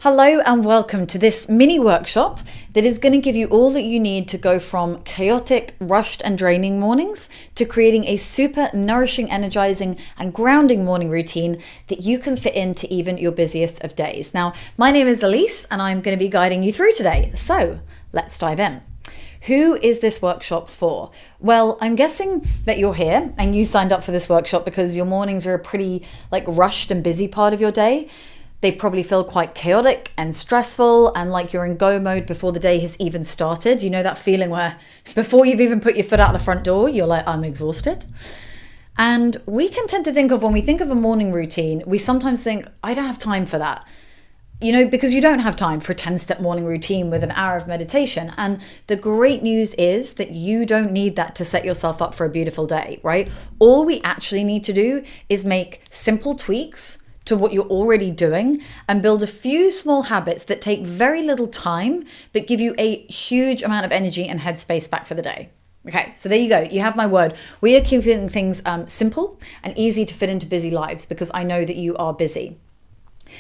Hello and welcome to this mini workshop that is going to give you all that you need to go from chaotic, rushed and draining mornings to creating a super nourishing, energizing and grounding morning routine that you can fit into even your busiest of days. Now, my name is Elise and I'm going to be guiding you through today. So let's dive in. Who is this workshop for? Well, I'm guessing that you're here and you signed up for this workshop because your mornings are a pretty rushed and busy part of your day. They probably feel quite chaotic and stressful and like you're in go mode before the day has even started. You know that feeling where before you've even put your foot out the front door, you're like, I'm exhausted. And we can tend to think of, when we think of a morning routine, we sometimes think, I don't have time for that. Because you don't have time for a 10-step morning routine with an hour of meditation. And the great news is that you don't need that to set yourself up for a beautiful day, right? All we actually need to do is make simple tweaks to what you're already doing and build a few small habits that take very little time, but give you a huge amount of energy and headspace back for the day. Okay, so there you go. You have my word. We are keeping things simple and easy to fit into busy lives because I know that you are busy.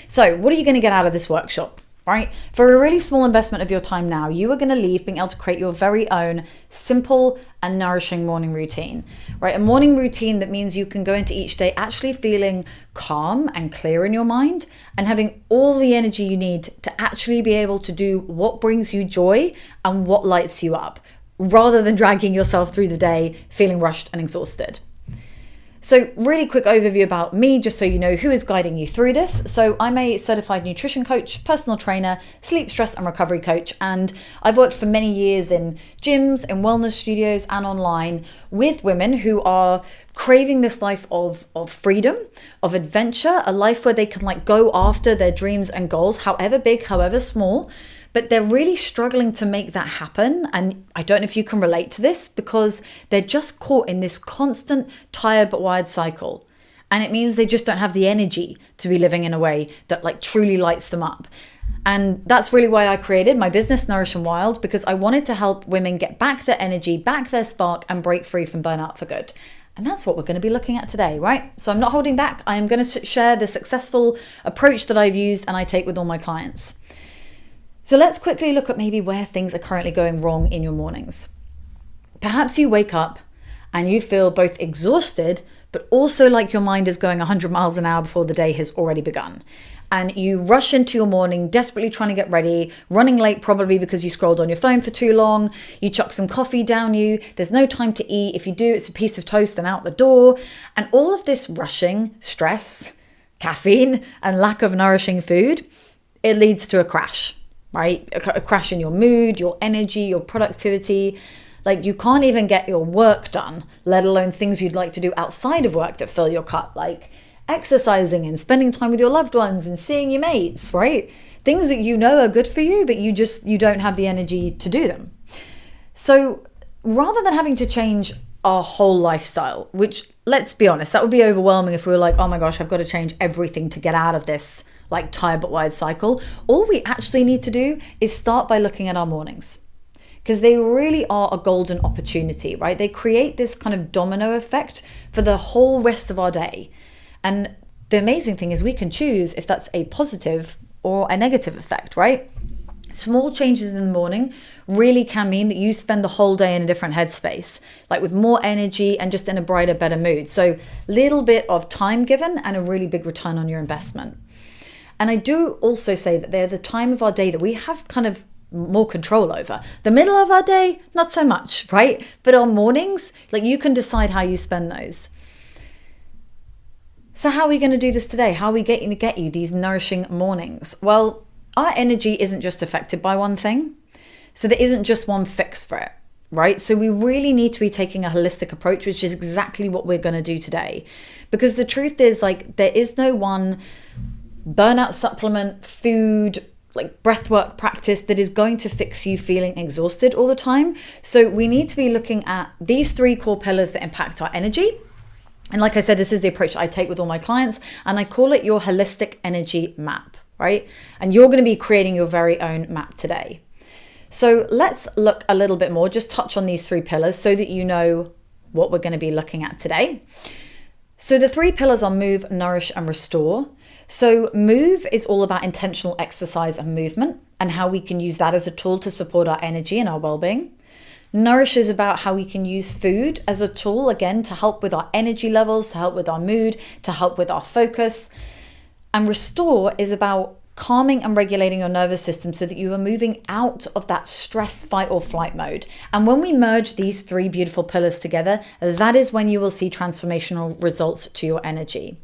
So what are you going to get out of this workshop? Right? For a really small investment of your time now, you are going to leave being able to create your very own simple and nourishing morning routine, right? A morning routine that means you can go into each day actually feeling calm and clear in your mind and having all the energy you need to actually be able to do what brings you joy and what lights you up, rather than dragging yourself through the day feeling rushed and exhausted. So really quick overview about me, just so you know who is guiding you through this. So I'm a certified nutrition coach, personal trainer, sleep, stress and recovery coach. And I've worked for many years in gyms and wellness studios and online with women who are craving this life of freedom, of adventure, a life where they can go after their dreams and goals, however big, however small. But they're really struggling to make that happen. And I don't know if you can relate to this because they're just caught in this constant tired but wired cycle. And it means they just don't have the energy to be living in a way that truly lights them up. And that's really why I created my business, Nourishing Wild, because I wanted to help women get back their energy, back their spark and break free from burnout for good. And that's what we're going to be looking at today, right? So I'm not holding back. I am going to share the successful approach that I've used and I take with all my clients. So let's quickly look at maybe where things are currently going wrong in your mornings. Perhaps you wake up and you feel both exhausted, but also like your mind is going 100 miles an hour before the day has already begun. And you rush into your morning, desperately trying to get ready, running late probably because you scrolled on your phone for too long, you chuck some coffee down you, there's no time to eat. If you do, it's a piece of toast and out the door. And all of this rushing, stress, caffeine, and lack of nourishing food, it leads to a crash. Right? A crash in your mood, your energy, your productivity. You can't even get your work done, let alone things you'd like to do outside of work that fill your cup, like exercising and spending time with your loved ones and seeing your mates, right? Things that you know are good for you, but you don't have the energy to do them. So rather than having to change our whole lifestyle, which, let's be honest, that would be overwhelming if we were like, oh my gosh, I've got to change everything to get out of this tired but wired cycle. All we actually need to do is start by looking at our mornings, because they really are a golden opportunity, right? They create this kind of domino effect for the whole rest of our day. And the amazing thing is we can choose if that's a positive or a negative effect, right? Small changes in the morning really can mean that you spend the whole day in a different headspace, with more energy and just in a brighter, better mood. So little bit of time given and a really big return on your investment. And I do also say that they're the time of our day that we have kind of more control over. The middle of our day, not so much, right? But on mornings, you can decide how you spend those. So how are we going to do this today? How are we going to get you these nourishing mornings? Well, our energy isn't just affected by one thing. So there isn't just one fix for it, right? So we really need to be taking a holistic approach, which is exactly what we're going to do today. Because the truth is, there is no one burnout supplement, food, breathwork practice that is going to fix you feeling exhausted all the time. So we need to be looking at these three core pillars that impact our energy. And like I said, this is the approach I take with all my clients, and I call it your holistic energy map, right? And you're going to be creating your very own map today. So let's look a little bit more, just touch on these three pillars so that you know what we're going to be looking at today. So the three pillars are move, nourish, and restore. So move is all about intentional exercise and movement and how we can use that as a tool to support our energy and our well-being. Nourish is about how we can use food as a tool, again, to help with our energy levels, to help with our mood, to help with our focus. And restore is about calming and regulating your nervous system so that you are moving out of that stress, fight or flight mode. And when we merge these three beautiful pillars together, that is when you will see transformational results to your energy.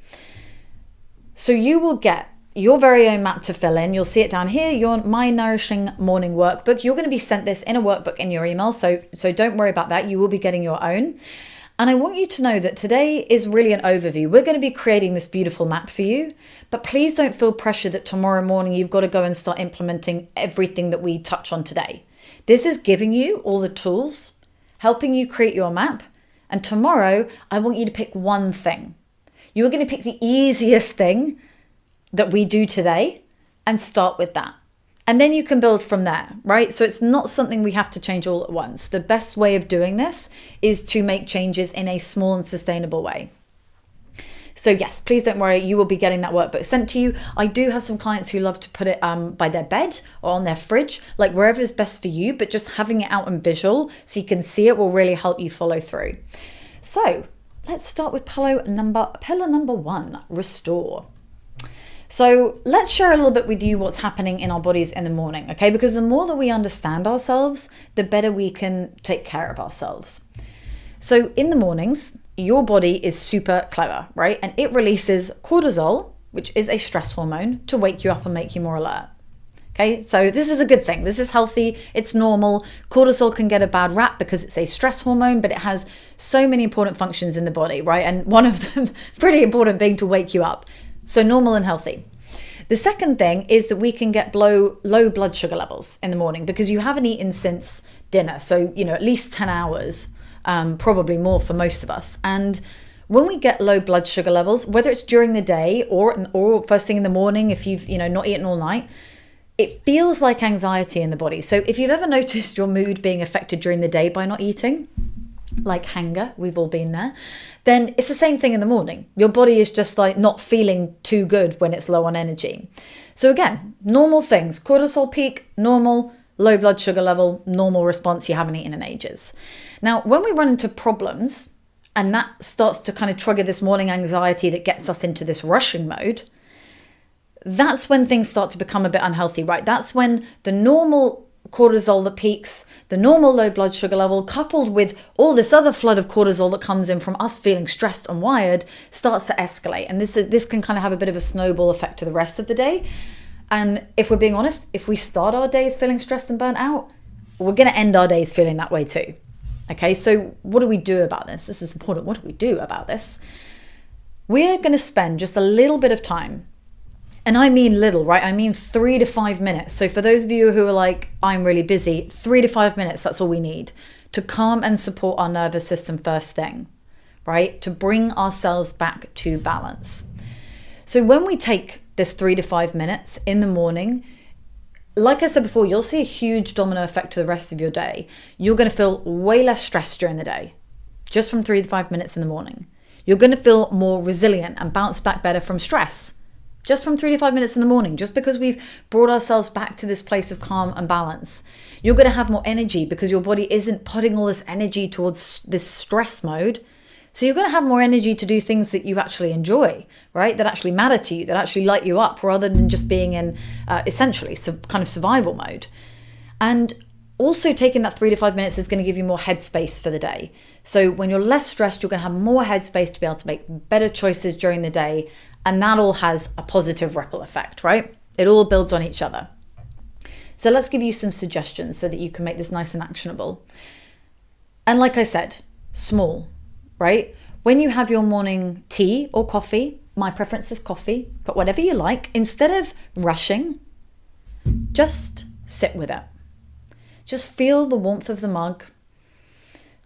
So you will get your very own map to fill in. You'll see it down here, your My Nourishing Morning Workbook. You're going to be sent this in a workbook in your email, so don't worry about that. You will be getting your own. And I want you to know that today is really an overview. We're going to be creating this beautiful map for you, but please don't feel pressure that tomorrow morning you've got to go and start implementing everything that we touch on today. This is giving you all the tools, helping you create your map. And tomorrow, I want you to pick one thing. You are going to pick the easiest thing that we do today and start with that. And then you can build from there, right? So it's not something we have to change all at once. The best way of doing this is to make changes in a small and sustainable way. So yes, please don't worry, you will be getting that workbook sent to you. I do have some clients who love to put it by their bed or on their fridge, like wherever is best for you, but just having it out and visual so you can see it will really help you follow through. So let's start with pillar number 1, restore. So let's share a little bit with you what's happening in our bodies in the morning, okay? Because the more that we understand ourselves, the better we can take care of ourselves. So in the mornings, your body is super clever, right? And it releases cortisol, which is a stress hormone, to wake you up and make you more alert. Okay, so this is a good thing. This is healthy. It's normal. Cortisol can get a bad rap because it's a stress hormone, but it has so many important functions in the body, right? And one of them, pretty important, being to wake you up. So normal and healthy. The second thing is that we can get low blood sugar levels in the morning because you haven't eaten since dinner. So, at least 10 hours, probably more for most of us. And when we get low blood sugar levels, whether it's during the day or first thing in the morning, if you've, not eaten all night, it feels like anxiety in the body. So if you've ever noticed your mood being affected during the day by not eating, like hunger, we've all been there, then it's the same thing in the morning. Your body is just like not feeling too good when it's low on energy. So again, normal things, cortisol peak, normal, low blood sugar level, normal response, you haven't eaten in ages. Now, when we run into problems and that starts to kind of trigger this morning anxiety that gets us into this rushing mode, that's when things start to become a bit unhealthy, right? That's when the normal cortisol that peaks, the normal low blood sugar level, coupled with all this other flood of cortisol that comes in from us feeling stressed and wired, starts to escalate. And this can kind of have a bit of a snowball effect to the rest of the day. And if we're being honest, if we start our days feeling stressed and burnt out, we're going to end our days feeling that way too. Okay, so what do we do about this? This is important. What do we do about this? We're going to spend just a little bit of time. And I mean little, right? I mean 3 to 5 minutes. So for those of you who are like, I'm really busy, 3 to 5 minutes, that's all we need to calm and support our nervous system first thing, right? To bring ourselves back to balance. So when we take this 3 to 5 minutes in the morning, like I said before, you'll see a huge domino effect to the rest of your day. You're going to feel way less stressed during the day, just from 3 to 5 minutes in the morning. You're going to feel more resilient and bounce back better from stress, just from 3 to 5 minutes in the morning, just because we've brought ourselves back to this place of calm and balance. You're going to have more energy because your body isn't putting all this energy towards this stress mode. So you're going to have more energy to do things that you actually enjoy, right? That actually matter to you, that actually light you up, rather than just being in essentially kind of survival mode. And also taking that 3 to 5 minutes is going to give you more headspace for the day. So when you're less stressed, you're going to have more headspace to be able to make better choices during the day. And that all has a positive ripple effect, right? It all builds on each other. So let's give you some suggestions so that you can make this nice and actionable. And like I said, small, right? When you have your morning tea or coffee, my preference is coffee, but whatever you like, instead of rushing, just sit with it. Just feel the warmth of the mug,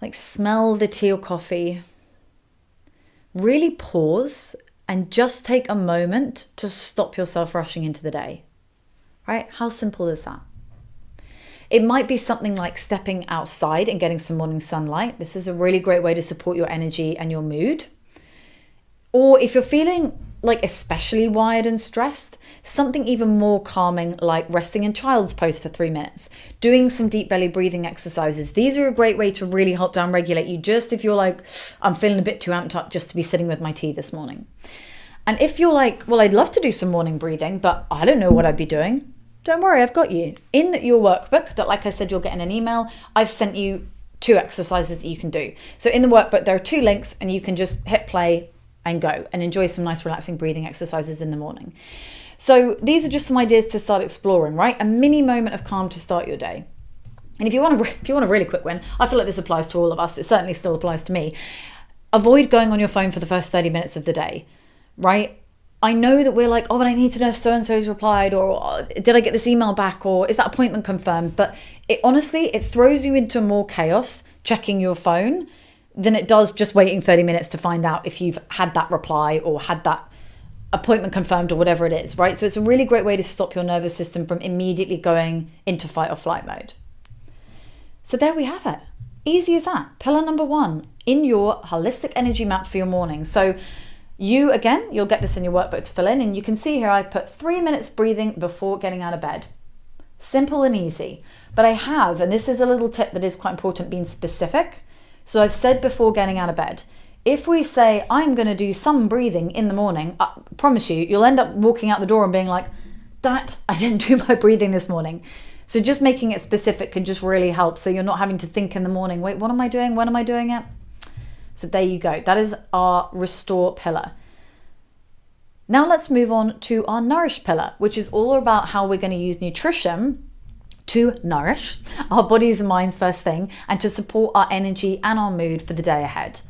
like smell the tea or coffee. Really pause and just take a moment to stop yourself rushing into the day, right? How simple is that? It might be something like stepping outside and getting some morning sunlight. This is a really great way to support your energy and your mood. Or if you're feeling like especially wired and stressed, something even more calming like resting in child's pose for 3 minutes, doing some deep belly breathing exercises. These are a great way to really help down regulate you, just if you're like, I'm feeling a bit too amped up just to be sitting with my tea this morning. And if you're like, well, I'd love to do some morning breathing, but I don't know what I'd be doing, don't worry, I've got you. In your workbook that, like I said, you'll get in an email, I've sent you 2 exercises that you can do. So in the workbook, there are 2 links and you can just hit play and go and enjoy some nice relaxing breathing exercises in the morning. So these are just some ideas to start exploring, right? A mini moment of calm to start your day. And if you want a really quick win, I feel like this applies to all of us. It certainly still applies to me. Avoid going on your phone for the first 30 minutes of the day, right? I know that we're like, oh, but I need to know if so-and-so's replied, or oh, did I get this email back, or is that appointment confirmed? But it throws you into more chaos checking your phone than it does just waiting 30 minutes to find out if you've had that reply or had that appointment confirmed or whatever it is, right? So it's a really great way to stop your nervous system from immediately going into fight or flight mode. So there we have it. Easy as that. Pillar number 1 in your holistic energy map for your morning. So you'll get this in your workbook to fill in, and you can see here I've put 3 minutes breathing before getting out of bed. Simple and easy. But I have, and this is a little tip that is quite important, being specific. So I've said before getting out of bed. If we say, I'm going to do some breathing in the morning, I promise you'll end up walking out the door and being like, that, I didn't do my breathing this morning. So just making it specific can just really help. So you're not having to think in the morning, wait, what am I doing? When am I doing it? So there you go. That is our restore pillar. Now let's move on to our nourish pillar, which is all about how we're going to use nutrition to nourish our bodies and minds first thing, and to support our energy and our mood for the day ahead.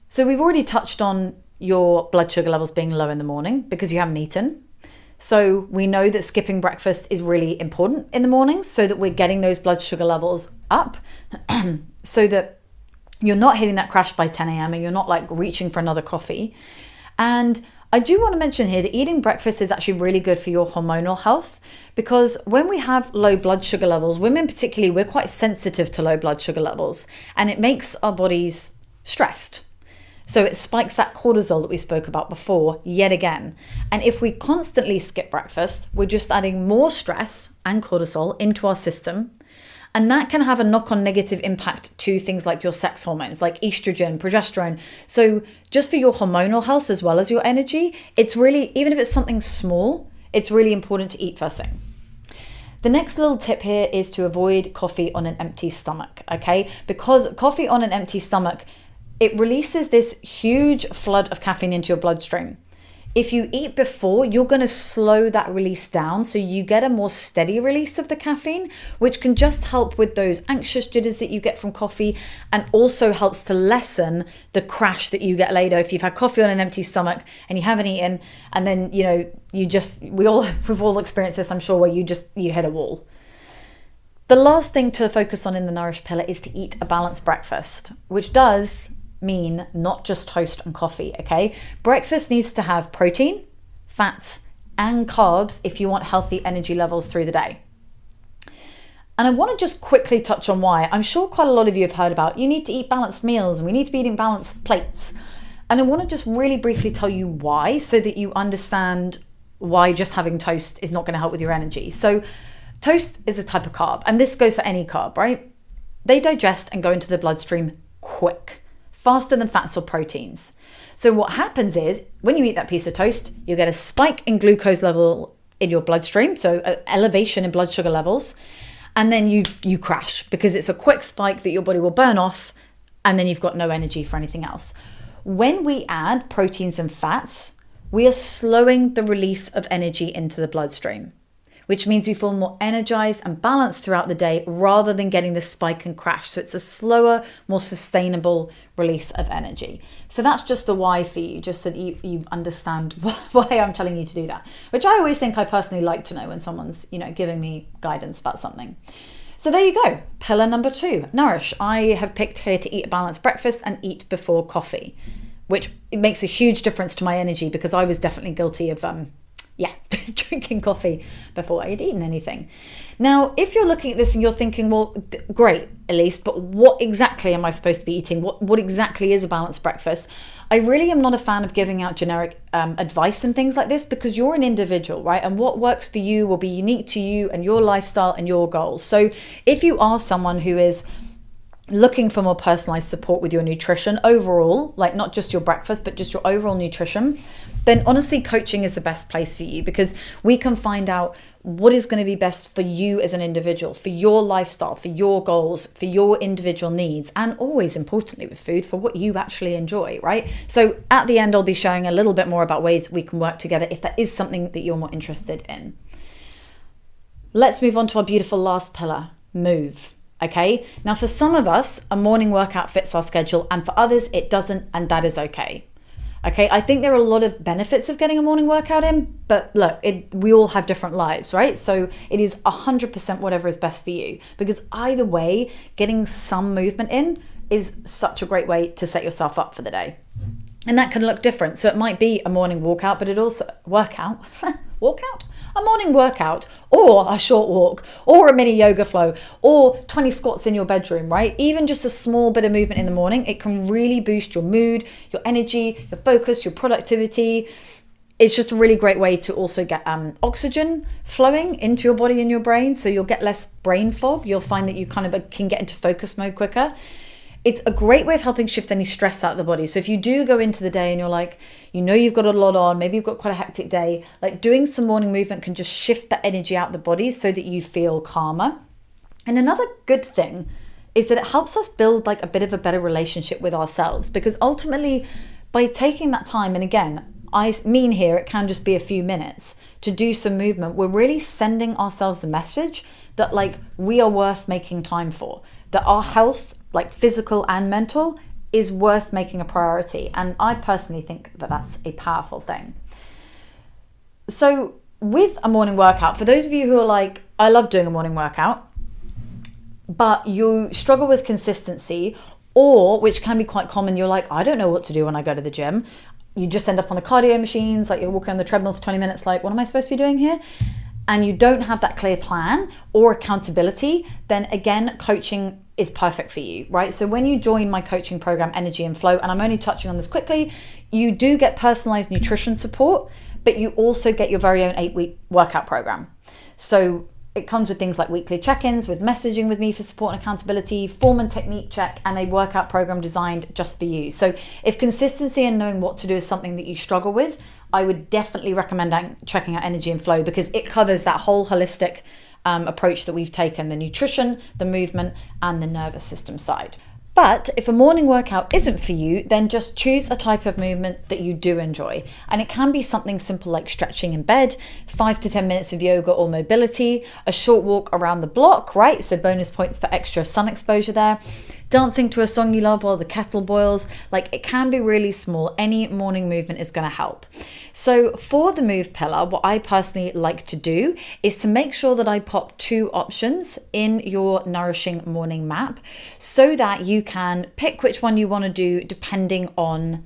So we've already touched on your blood sugar levels being low in the morning because you haven't eaten. So we know that skipping breakfast is really important in the mornings so that we're getting those blood sugar levels up so that you're not hitting that crash by 10 a.m. and you're not like reaching for another coffee. And I do want to mention here that eating breakfast is actually really good for your hormonal health, because when we have low blood sugar levels, women particularly, we're quite sensitive to low blood sugar levels, and it makes our bodies stressed. So it spikes that cortisol that we spoke about before yet again. And if we constantly skip breakfast, we're just adding more stress and cortisol into our system. And that can have a knock-on negative impact to things like your sex hormones, like estrogen, progesterone. So just for your hormonal health as well as your energy, it's really, even if it's something small, it's really important to eat first thing. The next little tip here is to avoid coffee on an empty stomach, okay? Because coffee on an empty stomach, it releases this huge flood of caffeine into your bloodstream. If you eat before, you're going to slow that release down so you get a more steady release of the caffeine, which can just help with those anxious jitters that you get from coffee, and also helps to lessen the crash that you get later if you've had coffee on an empty stomach and you haven't eaten, and then we've all experienced this, I'm sure, where you hit a wall. The last thing to focus on in the nourish pillar is to eat a balanced breakfast, which does mean not just toast and coffee, okay? Breakfast needs to have protein, fats, and carbs if you want healthy energy levels through the day. And I want to just quickly touch on why. I'm sure quite a lot of you have heard about you need to eat balanced meals and we need to be eating balanced plates. And I want to just really briefly tell you why, so that you understand why just having toast is not going to help with your energy. So toast is a type of carb, and this goes for any carb, right? They digest and go into the bloodstream quick, faster than fats or proteins. So what happens is when you eat that piece of toast, you get a spike in glucose level in your bloodstream, so an elevation in blood sugar levels, and then you crash because it's a quick spike that your body will burn off, and then you've got no energy for anything else. When we add proteins and fats, we are slowing the release of energy into the bloodstream, which means you feel more energized and balanced throughout the day rather than getting this spike and crash. So it's a slower, more sustainable release of energy. So that's just the why for you, just so that you understand why I'm telling you to do that, which I always think I personally like to know when someone's, giving me guidance about something. So there you go. Pillar number 2, nourish. I have picked here to eat a balanced breakfast and eat before coffee, which it makes a huge difference to my energy, because I was definitely guilty of drinking coffee before I had eaten anything. Now, if you're looking at this and you're thinking, well, great, Elise, but what exactly am I supposed to be eating? What exactly is a balanced breakfast? I really am not a fan of giving out generic advice and things like this, because you're an individual, right? And what works for you will be unique to you and your lifestyle and your goals. So if you are someone who is looking for more personalized support with your nutrition overall, like not just your breakfast, but just your overall nutrition, then honestly, coaching is the best place for you, because we can find out what is going to be best for you as an individual, for your lifestyle, for your goals, for your individual needs, and always importantly with food, for what you actually enjoy, right? So at the end, I'll be showing a little bit more about ways we can work together if that is something that you're more interested in. Let's move on to our beautiful last pillar, move. Okay, now for some of us, a morning workout fits our schedule, and for others, it doesn't, and that is okay. Okay, I think there are a lot of benefits of getting a morning workout in, but look, we all have different lives, right? So it is 100% whatever is best for you, because either way, getting some movement in is such a great way to set yourself up for the day. And that can look different. So it might be a morning walkout, but it also, a morning workout, or a short walk, or a mini yoga flow, or 20 squats in your bedroom, right? Even just a small bit of movement in the morning, it can really boost your mood, your energy, your focus, your productivity. It's just a really great way to also get oxygen flowing into your body and your brain. So you'll get less brain fog. You'll find that you kind of can get into focus mode quicker. It's a great way of helping shift any stress out of the body. So if you do go into the day and you're like, you know, you've got a lot on, maybe you've got quite a hectic day, like doing some morning movement can just shift that energy out of the body so that you feel calmer. And another good thing is that it helps us build like a bit of a better relationship with ourselves, because ultimately by taking that time, and again, I mean here, it can just be a few minutes to do some movement, we're really sending ourselves the message that like we are worth making time for, that our health, like physical and mental, is worth making a priority. And I personally think that that's a powerful thing. So with a morning workout, for those of you who are like, I love doing a morning workout, but you struggle with consistency, or which can be quite common, you're like, I don't know what to do when I go to the gym. You just end up on the cardio machines, like you're walking on the treadmill for 20 minutes, like, what am I supposed to be doing here? And you don't have that clear plan or accountability, then again, coaching is perfect for you, right? So when you join my coaching program, Energy and Flow, and I'm only touching on this quickly, you do get personalized nutrition support, but you also get your very own 8-week workout program. So it comes with things like weekly check-ins, with messaging with me for support and accountability, form and technique check, and a workout program designed just for you. So if consistency and knowing what to do is something that you struggle with, I would definitely recommend checking out Energy and Flow, because it covers that whole holistic approach that we've taken, the nutrition, the movement, and the nervous system side. But if a morning workout isn't for you, then just choose a type of movement that you do enjoy. And it can be something simple like stretching in bed, 5 to 10 minutes of yoga or mobility, a short walk around the block, right? So bonus points for extra sun exposure there. Dancing to a song you love while the kettle boils. Like, it can be really small. Any morning movement is going to help. So for the move pillar, what I personally like to do is to make sure that I pop 2 options in your Nourishing morning map, so that you can pick which one you want to do depending on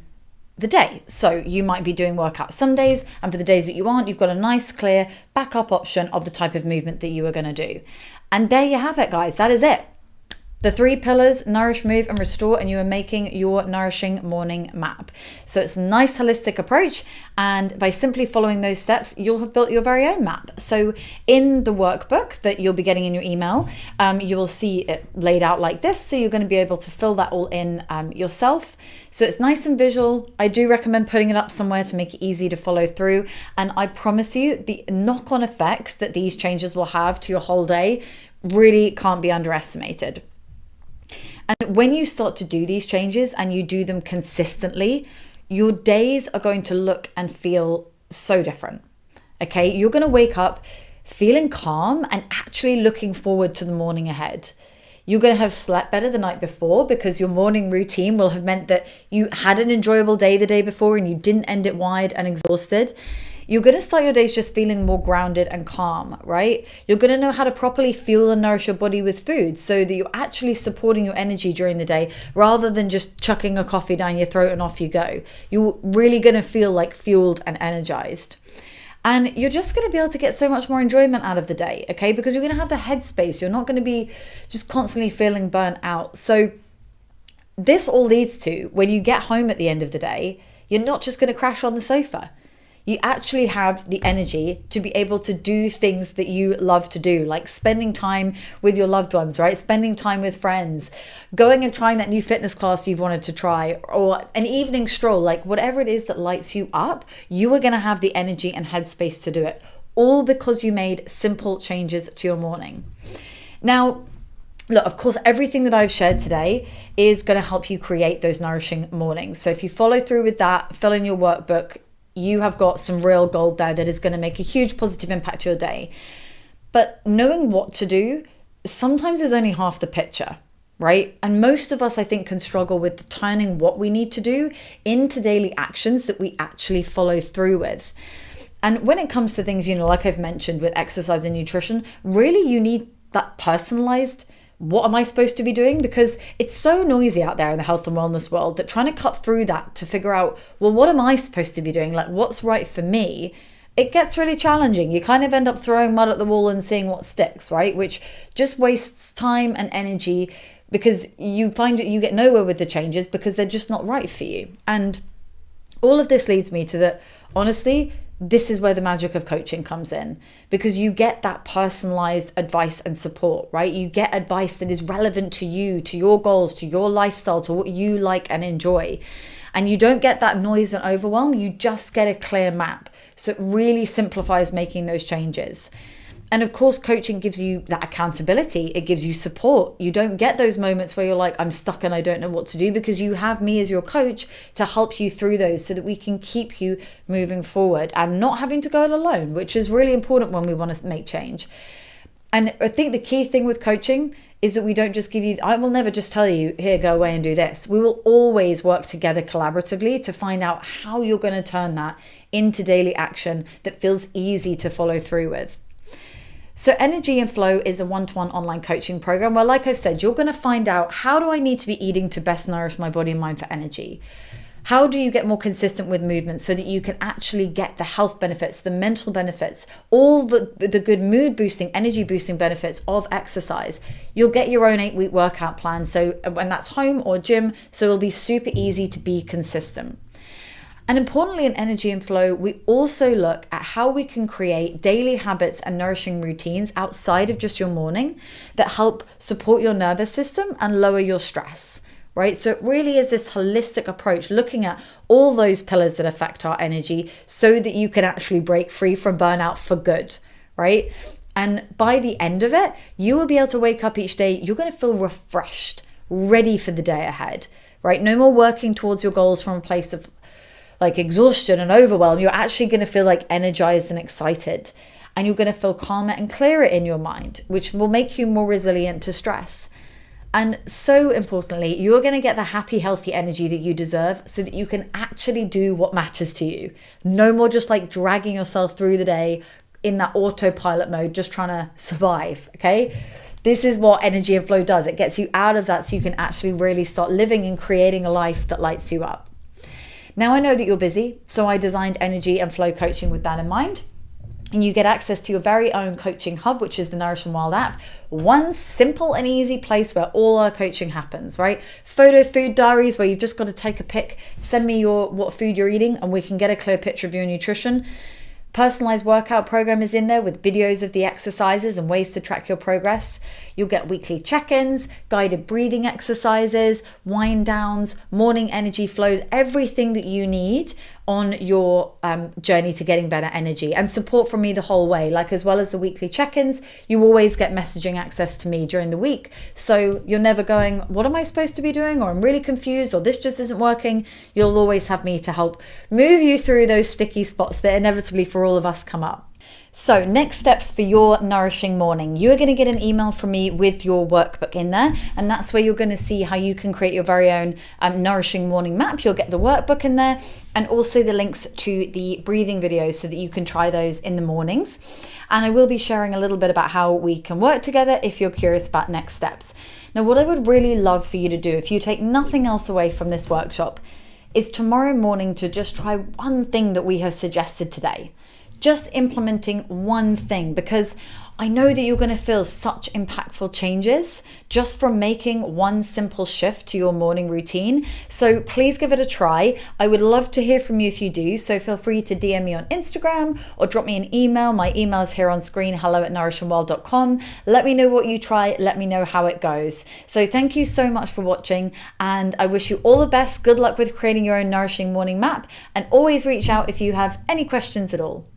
the day. So you might be doing workout Sundays, and for the days that you aren't, you've got a nice clear backup option of the type of movement that you are going to do. And there you have it, guys. That is it. The 3 pillars, nourish, move, and restore, and you are making your nourishing morning map. So it's a nice holistic approach, and by simply following those steps, you'll have built your very own map. So in the workbook that you'll be getting in your email, you will see it laid out like this. So you're going to be able to fill that all in yourself. So it's nice and visual. I do recommend putting it up somewhere to make it easy to follow through. And I promise you, the knock-on effects that these changes will have to your whole day really can't be underestimated. And when you start to do these changes and you do them consistently, your days are going to look and feel so different. Okay, you're going to wake up feeling calm and actually looking forward to the morning ahead. You're going to have slept better the night before, because your morning routine will have meant that you had an enjoyable day the day before and you didn't end it wide and exhausted. You're going to start your days just feeling more grounded and calm, right? You're going to know how to properly fuel and nourish your body with food, so that you're actually supporting your energy during the day rather than just chucking a coffee down your throat and off you go. You're really going to feel like fueled and energized. And you're just going to be able to get so much more enjoyment out of the day, okay? Because you're going to have the headspace. You're not going to be just constantly feeling burnt out. So this all leads to, when you get home at the end of the day, you're not just going to crash on the sofa. You actually have the energy to be able to do things that you love to do, like spending time with your loved ones, right? Spending time with friends, going and trying that new fitness class you've wanted to try, or an evening stroll, like whatever it is that lights you up, you are going to have the energy and headspace to do it, all because you made simple changes to your morning. Now, look, of course, everything that I've shared today is going to help you create those nourishing mornings. So if you follow through with that, fill in your workbook, you have got some real gold there that is going to make a huge positive impact to your day. But knowing what to do sometimes is only half the picture, right? And most of us, I think, can struggle with turning what we need to do into daily actions that we actually follow through with. And when it comes to things, like I've mentioned with exercise and nutrition, really you need that personalized, what am I supposed to be doing? Because it's so noisy out there in the health and wellness world that trying to cut through that to figure out, well, what am I supposed to be doing? Like, what's right for me? It gets really challenging. You kind of end up throwing mud at the wall and seeing what sticks, right? Which just wastes time and energy, because you find that you get nowhere with the changes because they're just not right for you. And all of this leads me to that, honestly, this is where the magic of coaching comes in, because you get that personalized advice and support, right? You get advice that is relevant to you, to your goals, to your lifestyle, to what you like and enjoy. And you don't get that noise and overwhelm, you just get a clear map. So it really simplifies making those changes. And of course, coaching gives you that accountability. It gives you support. You don't get those moments where you're like, I'm stuck and I don't know what to do, because you have me as your coach to help you through those so that we can keep you moving forward and not having to go it alone, which is really important when we want to make change. And I think the key thing with coaching is that we don't just give you, I will never just tell you, here, go away and do this. We will always work together collaboratively to find out how you're going to turn that into daily action that feels easy to follow through with. So Energy and Flow is a one-to-one online coaching program where, like I've said, you're going to find out, how do I need to be eating to best nourish my body and mind for energy? How do you get more consistent with movement so that you can actually get the health benefits, the mental benefits, all the good mood boosting, energy boosting benefits of exercise? You'll get your own 8-week workout plan, so when that's home or gym, so it'll be super easy to be consistent. And importantly, in Energy and Flow, we also look at how we can create daily habits and nourishing routines outside of just your morning that help support your nervous system and lower your stress, right? So it really is this holistic approach, looking at all those pillars that affect our energy so that you can actually break free from burnout for good, right? And by the end of it, you will be able to wake up each day, you're going to feel refreshed, ready for the day ahead, right? No more working towards your goals from a place of like exhaustion and overwhelm. You're actually going to feel like energized and excited, and you're going to feel calmer and clearer in your mind, which will make you more resilient to stress. And so importantly, you're going to get the happy, healthy energy that you deserve so that you can actually do what matters to you. No more just like dragging yourself through the day in that autopilot mode, just trying to survive, okay? This is what Energy and Flow does. It gets you out of that so you can actually really start living and creating a life that lights you up. Now, I know that you're busy, so I designed Energy and Flow coaching with that in mind. And you get access to your very own coaching hub, which is the Nourishing Wild app. One simple and easy place where all our coaching happens, right? Photo food diaries where you've just got to take a pic, send me what food you're eating, and we can get a clear picture of your nutrition. Personalized workout program is in there with videos of the exercises and ways to track your progress. You'll get weekly check-ins, guided breathing exercises, wind downs, morning energy flows, everything that you need on your journey to getting better energy, and support from me the whole way. Like, as well as the weekly check-ins, you always get messaging access to me during the week. So you're never going, what am I supposed to be doing? Or I'm really confused, or this just isn't working. You'll always have me to help move you through those sticky spots that inevitably for all of us come up. So next steps for your nourishing morning. You're going to get an email from me with your workbook in there, and that's where you're going to see how you can create your very own nourishing morning map. You'll get the workbook in there, and also the links to the breathing videos so that you can try those in the mornings. And I will be sharing a little bit about how we can work together if you're curious about next steps. Now, what I would really love for you to do, if you take nothing else away from this workshop, is tomorrow morning to just try one thing that we have suggested today. Just implementing one thing, because I know that you're going to feel such impactful changes just from making one simple shift to your morning routine. So please give it a try. I would love to hear from you if you do. So feel free to DM me on Instagram or drop me an email. My email is here on screen, hello@nourishingworld.com. Let me know what you try. Let me know how it goes. So thank you so much for watching, and I wish you all the best. Good luck with creating your own nourishing morning map, and always reach out if you have any questions at all.